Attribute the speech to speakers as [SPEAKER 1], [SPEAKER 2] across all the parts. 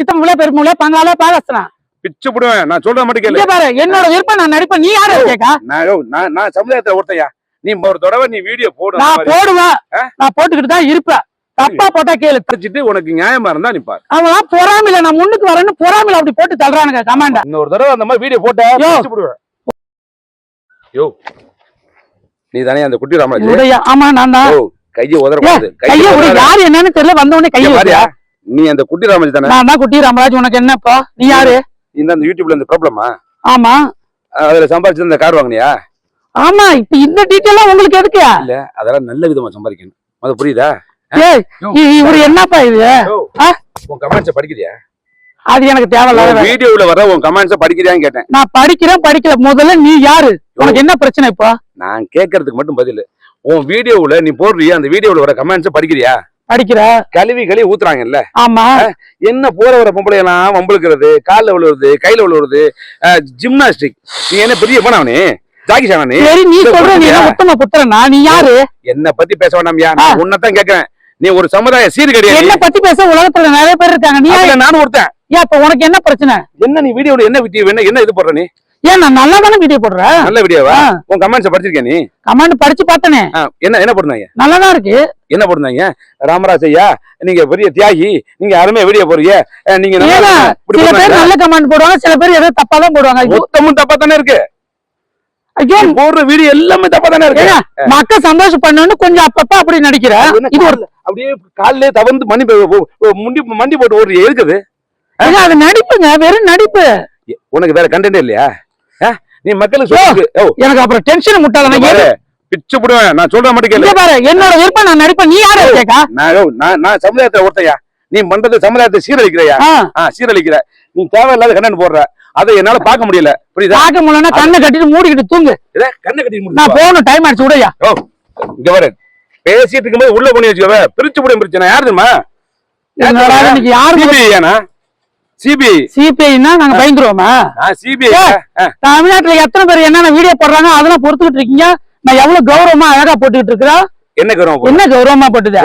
[SPEAKER 1] சித்தமுல பெருமுல பங்கால பாகஸ்தனா
[SPEAKER 2] பிச்சு போடுவேன். நான் சொல்ற மட்டும் கேளு.
[SPEAKER 1] பாரு என்னோட விருப்பம் நான் நடிப்பேன். நீ யாரு கேக்கா?
[SPEAKER 2] நான் சமுதாயத்தை ஒருத்தையா. நீ ஒரு தடவை நீ வீடியோ போடு.
[SPEAKER 1] நான் போடுவேன். நான் போட்டுக்கிட்டு தான் இருப்பேன். தப்பா போட்டா கேளு.
[SPEAKER 2] படிச்சிட்டு உனக்கு நியாயமா இருந்தா நீ பாரு.
[SPEAKER 1] அவன் பொறாமையில நான் முன்னுக்கு வரேன்னு பொறாமையில அப்படி போட்டு தள்ளுறானுங்க கமாண்டா.
[SPEAKER 2] இன்னொரு தடவை அந்த மாதிரி வீடியோ போட்டா பிச்சு போடுவேன். யோ நீ தானே அந்த குட்டி ராமராஜ்?
[SPEAKER 1] ஆமா நான் தான்.
[SPEAKER 2] கையை உதறக்கூடாது.
[SPEAKER 1] கையை யாரு என்னன்னு தெரியல. வந்த உடனே கையை வரியா?
[SPEAKER 2] நீ அந்த குட்டி ராமராஜ் தானே?
[SPEAKER 1] நான் தான் குட்டி ராமராஜ். உனக்கு என்னப்பா? நீ யாரு?
[SPEAKER 2] இந்த யூடியூப்ல இந்த ப்ராப்ளமா?
[SPEAKER 1] ஆமா. அதுல
[SPEAKER 2] சம்பாதிச்சு இந்த கார் வாங்கினியா?
[SPEAKER 1] ஆமா. இப்ப இந்த டீடைலா உங்களுக்கு எதுக்கு?
[SPEAKER 2] இல்ல அதெல்லாம் நல்ல விதமா சம்பாதிக்கணும். அது புரியுதா?
[SPEAKER 1] இவரு என்னப்பா இது?
[SPEAKER 2] உன் கமெண்ட்ஸ் படிக்கிறியா?
[SPEAKER 1] அது எனக்கு தேவையில்ல.
[SPEAKER 2] வீடியோல வர உன் கமெண்ட்ஸ் படிக்கிறியான்னு கேட்டேன்.
[SPEAKER 1] நான் படிக்கல. முதல்ல நீ யாரு? உனக்கு என்ன பிரச்சனை இப்போ?
[SPEAKER 2] நான் கேட்கறதுக்கு மட்டும் பதில். உன் வீடியோல நீ போடுறியா? அந்த வீடியோல வர கமெண்ட்ஸ் படிக்கிறியா?
[SPEAKER 1] படிக்கிற.
[SPEAKER 2] கழுவி ஊத்துறாங்கல்ல.
[SPEAKER 1] ஆமா.
[SPEAKER 2] என்ன போற வர பொம்பளை எல்லாம் வம்பளுக்குறது, கால்ல விழுவுறது, கையில விழுவுறது, ஜிம்னாஸ்டிக். நீ என்ன பெரிய பண்ணவனே? ஜாகிஷானே?
[SPEAKER 1] சரி நீ சொல்ற. நீ உத்தம புத்திரனா? நீ யாரு?
[SPEAKER 2] என்ன பத்தி பேச வேண்டாம்யா. நான் உன்னதான் கேக்குறேன். நீ ஒரு சமுதாய சீர்கேடு.
[SPEAKER 1] என்ன பத்தி பேச உலகத்துல நிறைய பேர் இருக்காங்க. நீ
[SPEAKER 2] நானும் ஒருத்தன்.
[SPEAKER 1] ஏன் இப்ப உனக்கு என்ன பிரச்சனை?
[SPEAKER 2] என்ன நீ வீடியோல என்ன இது போடுற? நீ
[SPEAKER 1] ஏன் நான் நல்லா தானே வீடியோ போடுறேன்.
[SPEAKER 2] நல்ல வீடியோவா? உன் கமெண்ட்ஸ் படிச்சிருக்கேன். நீ
[SPEAKER 1] கமெண்ட் படிச்சு பார்த்தனே.
[SPEAKER 2] என்ன போடுறாங்க?
[SPEAKER 1] நல்லாதான் இருக்கு.
[SPEAKER 2] என்ன போடுறாங்க? ராமராஜ் ஐயா நீங்க பெரிய தியாகி, நீங்க அருமையா வீடியோ போறீங்க. நீங்க
[SPEAKER 1] சில பேர் நல்ல கமெண்ட் போடுவாங்க, சில பேர் ஏதோ தப்பா தான் போடுவாங்க.
[SPEAKER 2] மொத்தமும் தப்பா தானே இருக்கு.
[SPEAKER 1] ஐயோ
[SPEAKER 2] போடுற வீடியோ எல்லாமே தப்பா தானே இருக்கு.
[SPEAKER 1] மக்கள் சந்தோஷம் பண்ணணும்னு கொஞ்சம் அப்பப்ப அப்படி நடிக்கிற. இது ஒரு
[SPEAKER 2] அப்படியே காலிலே தவந்து மண்டி போட்டு ஓடுறிய இருக்குது.
[SPEAKER 1] அது நடிப்புங்க, வெறும் நடிப்பு.
[SPEAKER 2] உனக்கு வேற கண்டென்ட் இல்லையா? நீ மக்களுக்கு
[SPEAKER 1] எனக்கு அப்புறம் டென்ஷன் முட்டாள
[SPEAKER 2] பிச்சு போடுவேன். நான் சொல்ற மட்டும் கேளு.
[SPEAKER 1] பாரு என்னோட விருப்பம் நான் நடிப்பேன். நீ யாரு கேக்கா?
[SPEAKER 2] நான் சமுதாயத்தை ஒருத்தையா. நீ பண்றது சமுதாயத்தை சீரழிக்கிறையா? சீரழிக்கிற. நீ தேவையில்லாத கண்டென்ட் போடுற. அதை என்னால பாக்க முடியல. புரியுதா?
[SPEAKER 1] பாக்க முடியலன்னா கண்ணை கட்டிட்டு மூடிக்கிட்டு தூங்கு.
[SPEAKER 2] கண்ணை கட்டிட்டு
[SPEAKER 1] நான் போகணும். டைம் ஆயிடுச்சு. உடையா
[SPEAKER 2] இங்க வர பேசிட்டு இருக்கும்போது உள்ள பண்ணி வச்சுக்கவே. பிரிச்சு போட பிரச்சனை யாரு தெரியுமா?
[SPEAKER 1] யாரு? சிபிஐன்னா நாங்க பயந்துருவோமா? தமிழ்நாட்டுல எத்தனை பேர் என்னென்ன வீடியோ போடுறாங்க அதெல்லாம் பொறுத்துக்கிட்டு இருக்கீங்க. நான் எவ்வளவு கௌரவமா அழகா போட்டுக்கிட்டு இருக்கிறேன்.
[SPEAKER 2] என்ன
[SPEAKER 1] கௌரவமா போட்டுது?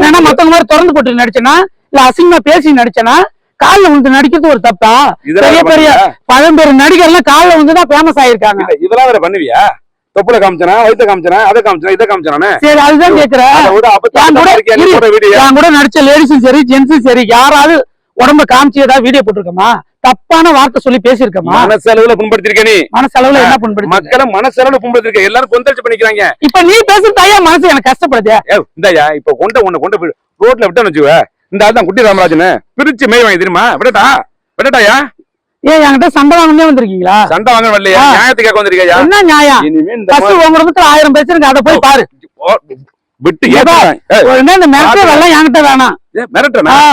[SPEAKER 1] ஏன்னா மத்தவங்க மாதிரி திறந்து போட்டு நடிச்சேனா இல்ல அசிங்கமா பேசி நடிச்சேனா? காலில் வந்து நடிக்கிறது ஒரு தப்பா? பெரிய பெரிய பழம்பெரு நடிகர்லாம் காலில் வந்துதான் பேமஸ் ஆயிருக்காங்க.
[SPEAKER 2] இதெல்லாம் வேற பண்ணுவியா? தொப்புல காமிச்சனா, வயிற்ற காமிச்சனா, அதை காமிச்சனா, இதை காமிச்சனா?
[SPEAKER 1] சரி அதுதான் கேக்குறேன். கூட நடிச்ச லேடிஸும் சரி ஜென்ஸும் சரி யாராவது உடம்ப காமிச்சு ஏதாவது வீடியோ போட்டிருக்கமா? தப்பான வார்த்தை சொல்லி பேசிருக்கமா?
[SPEAKER 2] மனசளவுல புண்படுத்திருக்க. நீ
[SPEAKER 1] மனசளவுல என்ன புண்படுத்தி?
[SPEAKER 2] மக்களை மனசளவுல புண்படுத்திருக்க. எல்லாரும் கொந்தளிச்சு பண்ணிக்கிறாங்க.
[SPEAKER 1] இப்ப நீ பேசுறதாயா மனசு எனக்கு கஷ்டப்படுது.
[SPEAKER 2] இந்தாயா இப்ப கொண்டு ரோட்ல விட்டான்னு வச்சுக்க. இந்த ஆள் தான் குட்டி ராமராஜன். பிரிச்சு மேய் வாங்கி தெரியுமா? விடட்டாயா? என்கிட்ட சண்டை வாங்கவே வந்திருக்கீங்களா? சண்டை வாங்க வரலையா? நியாயத்தை கேட்க வந்திருக்கியா? என்ன நியாயம்? உங்க இடத்துல 1000 பேர் இருக்கு. அதை போய் பாரு. விட்டு என்கிட்ட வேணாம்.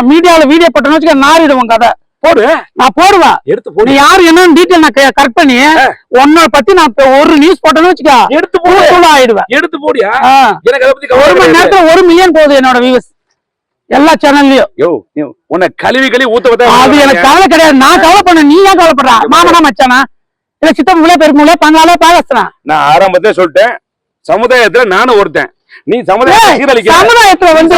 [SPEAKER 2] மீடியால வீடியோ போட்டோன்னு வச்சுக்க நாரிடுவோம் கதை. போடு. நான் போடுவேன். எடுத்து யாரு என்னன்னு டீட்டெயில் நான் கரெக்ட் பண்ணி உன்னை பத்தி நான் ஒரு நியூஸ் போட்டேன்னு வச்சுக்க எடுத்து போடு ஆயிடுவேன். எடுத்து போடியா? எனக்கு அதை பத்தி 1 மணி நேரத்துல 1 மில்லியன் போகுது என்னோட வியூஸ் எல்லா சேனல்லயும். உன்னை கழுவி ஊத்த அது எனக்கு கவலை கிடையாது. நான் கவலை பண்ண. நீ ஏன் கவலைப்படுற? மாமனா மச்சானா இல்ல சித்தமுல பெருமுல பங்கால பாகஸ்தனா? நான் ஆரம்பத்திலே சொல்லிட்டேன். சமுதாயத்துல நானும் ஒருத்தன். நீ சமுதாயத்துல வந்து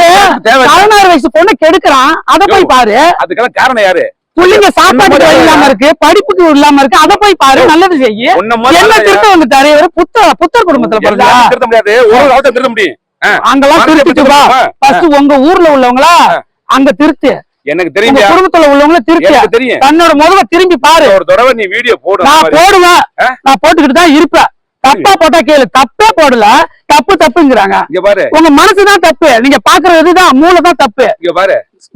[SPEAKER 2] 16 வயசு பொண்ணு கெடுக்கிறான். அதை போய் பாரு. அதுக்கெல்லாம் காரணம் யாரு? பிள்ளைங்க சாப்பாடு இல்லாம இருக்கு, படிப்புக்கு இல்லாம இருக்கு. அதை போய் பாரு. நல்லது செய்ய. என்ன திருத்த வந்துட்டாரு? புத்தர் குடும்பத்துல திருத்த முடியாது. திருத்த முடியும். அங்கெல்லாம் திருத்திட்டு உங்க ஊர்ல உள்ளவங்களா அங்க திருத்து. எனக்கு தெரியும். குடும்பத்துல உள்ளவங்கள திருத்தி தெரியும். தன்னோட முதல்ல திரும்பி பாரு. ஒரு தடவை நீ வீடியோ போடு. நான் போடுவேன். நான் போட்டுக்கிட்டு தான் இருப்பேன். தப்பா போட்டா கேளு. தப்பே போடல. தப்புங்கிறாங்க. உங்க மனசுதான் தப்பு. நீங்க பாக்குறதுதான் மூளை தான் தப்பு.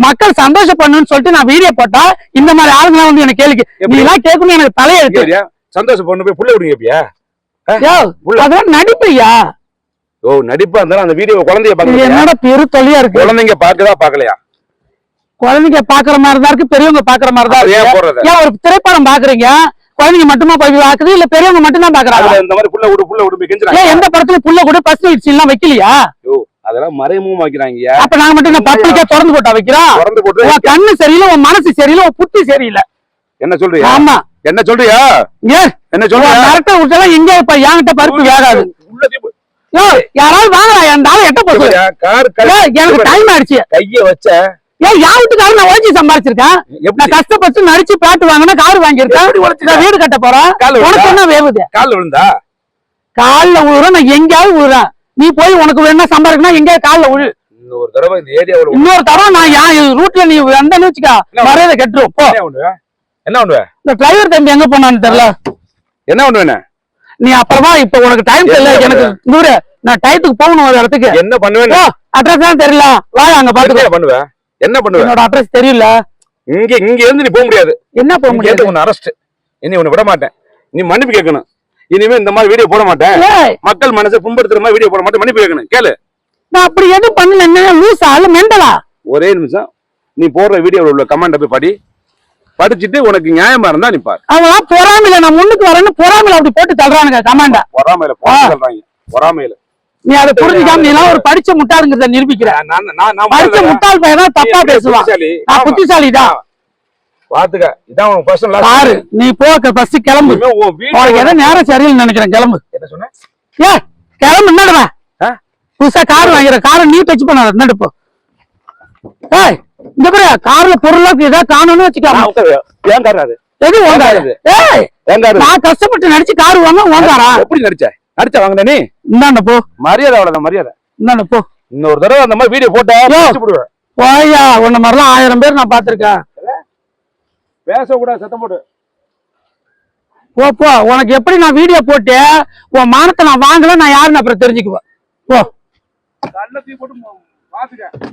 [SPEAKER 2] மக்கள் சந்தோஷம் பண்ணணும்னு சொல்லிட்டு நான் வீடியோ போட்டா இந்த மாதிரி ஆளுங்க வந்து எனக்கு கேள்வி நீ எல்லாம் கேட்கணும். எனக்கு தலையெழுத்து. சந்தோஷம் பண்ணு போய் புள்ள விடுங்கப்பியா? அதெல்லாம் நடிப்பையா? நடிப்பா இருந்தாலும் அந்த வீடியோ குழந்தைய பாக்க என்னோட பெரு தொல்லையா இருக்கு. குழந்தைங்க பாக்குதா பாக்கலையா? குழந்தைங்க பாக்குற மாதிரி தான் இருக்கு. பெரியவங்க பாக்குற மாதிரி தான் இருக்கு. ஏன் ஒரு திரைப்படம் பாக்குறீங்க? குழந்தைங்க மட்டுமா போய் பாக்குது இல்ல பெரியவங்க மட்டும் தான் பாக்குறாங்க? இந்த மாதிரி புள்ள விடு கெஞ்சுறாங்க. எந்த படத்துல புள்ள கூட ஃபர்ஸ்ட் நைட் சீன் எல்லாம் வைக்கலையா? அதெல்லாம் மறைமுகமா வைக்கிறாங்க. அப்ப நாங்க மட்டும் பப்ளிக்கா திறந்து போட்டா வைக்கிறோம். திறந்து போட்டு உன் கண்ணு சரியில்லை, உன் மனசு சரியில்லை, உன் புத்தி சரியில்லை. என்ன சொல்றியா? ஆமா என்ன சொல்றியா? என்ன சொல்றியா? கரெக்டா விட்டா இங்க இப்ப என்கிட்ட பருப்பு வேகாது. யாராவது வாங்கலாம். என் எட்ட போச்சு. எனக்கு டைம் ஆயிடுச்சு. கைய வச்ச
[SPEAKER 1] ஏன் யாவத்துக்காக நான் உழைச்சி சம்பாதிச்சிருக்கேன். நான் கஷ்டப்பட்டு நடிச்சு பாட்டு வாங்கினா கார் வாங்கியிருக்கேன். நான் வீடு கட்ட போறேன். உனக்கு என்ன வேவுது?
[SPEAKER 2] கால்ல விழுந்தா
[SPEAKER 1] கால்ல விழுறேன். நான் எங்கேயாவது விழுறேன். நீ போய் உனக்கு வேணா சம்பாதிக்கணும் எங்கேயாவது கால்ல விழு.
[SPEAKER 2] இன்னொரு தடவை இந்த ஏரியாவில்
[SPEAKER 1] இன்னொரு தடவை நான் ரூட்ல நீ வந்தேன்னு வச்சுக்கா மரியாதை கெட்டுரும். போ.
[SPEAKER 2] என்ன பண்ணுவ?
[SPEAKER 1] இந்த டிரைவர் தம்பி எங்க போனான்னு தெரியல.
[SPEAKER 2] என்ன பண்ணுவேன்?
[SPEAKER 1] நீ அப்புறமா இப்ப உனக்கு டைம் தெரியல. எனக்கு நூறு நான் டயத்துக்கு போகணும் ஒரு இடத்துக்கு.
[SPEAKER 2] என்ன பண்ணுவேன்?
[SPEAKER 1] அட்ரஸ் தான் தெரியல. வா அங்க பாத்துக்க.
[SPEAKER 2] பண்ணுவேன். என்ன பண்ணுவேன்?
[SPEAKER 1] என்னோட அட்ரஸ் தெரியல.
[SPEAKER 2] இங்க இருந்து நீ போக முடியாது.
[SPEAKER 1] என்ன போக முடியாது?
[SPEAKER 2] உன்னை அரெஸ்ட். இனி உன்னை விட மாட்டேன். நீ மன்னிப்பு கேட்கணும். இனிமே இந்த மாதிரி வீடியோ போட மாட்டேன். மக்கள் மனசை புண்படுத்துற மாதிரி வீடியோ போட மாட்டேன். மன்னிப்பு கேட்கணும். கேளு.
[SPEAKER 1] நான் அப்படி எதுவும் பண்ணல. என்ன லூசா இல்ல மெண்டலா?
[SPEAKER 2] ஒரே நிமிஷம். நீ போடுற வீடியோல உள்ள கமெண்ட போய் படிச்சுட்டு உனக்கு நியாயமா இருந்தா நீ பாரு.
[SPEAKER 1] அவங்களா பொறாமையில நான் முன்னுக்கு வரேன்னு பொறாமையில அப்படி போட்டு தள்ளுறானுங்க கமெண்ட.
[SPEAKER 2] பொறாமையில
[SPEAKER 1] நீ அதை புரிஞ்சுக்காம நீ ஒரு படிச்ச முட்டாளுங்கிறத நிரூபிக்கிற. படிச்ச முட்டாள் பையனா தப்பா பேசுவான். நான் புத்திசாலிதான்.
[SPEAKER 2] பாத்துக்க. இதான் உனக்கு பர்சனல்
[SPEAKER 1] பாரு. நீ போக்க ஃபர்ஸ்ட் கிளம்பு. உனக்கு ஏதோ நேரம் சரியில்லைன்னு நினைக்கிறேன். கிளம்பு.
[SPEAKER 2] என்ன சொன்ன?
[SPEAKER 1] ஏ கிளம்பு. என்னடா புதுசா கார் வாங்குற காரை நீ டச் பண்ணாத. என்னடு போ. ஏய் இந்த பாரு கார்ல பொருளாக்கு ஏதாவது காணணும்னு வச்சுக்கலாம்.
[SPEAKER 2] ஏன் கார் அது?
[SPEAKER 1] எது வாங்காது? ஏய் நான் கஷ்டப்பட்டு நடிச்சு கார் வாங்க வாங்காரா?
[SPEAKER 2] எப்படி நடிச்ச வாங்கின நீ?
[SPEAKER 1] இந்தாண்ட போ.
[SPEAKER 2] மரியாதை அவ்வளவுதான் மரியாதை.
[SPEAKER 1] இந்தாண்ட போ.
[SPEAKER 2] இன்னொரு தடவை அந்த மாதிரி வீடியோ போட்டா
[SPEAKER 1] போயா. உன்ன மாதிரிலாம் 1000 பேர் நான் பாத்திருக்கேன்.
[SPEAKER 2] பேசக்கூடாது. சத்தம் போட்டு
[SPEAKER 1] போ போ. உனக்கு எப்படி நான் வீடியோ போட்டு உன் மானத்தை நான் வாங்கல நான் யாருன்னு அப்புறம் தெரிஞ்சுக்குவேன். போ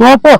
[SPEAKER 1] போ போ.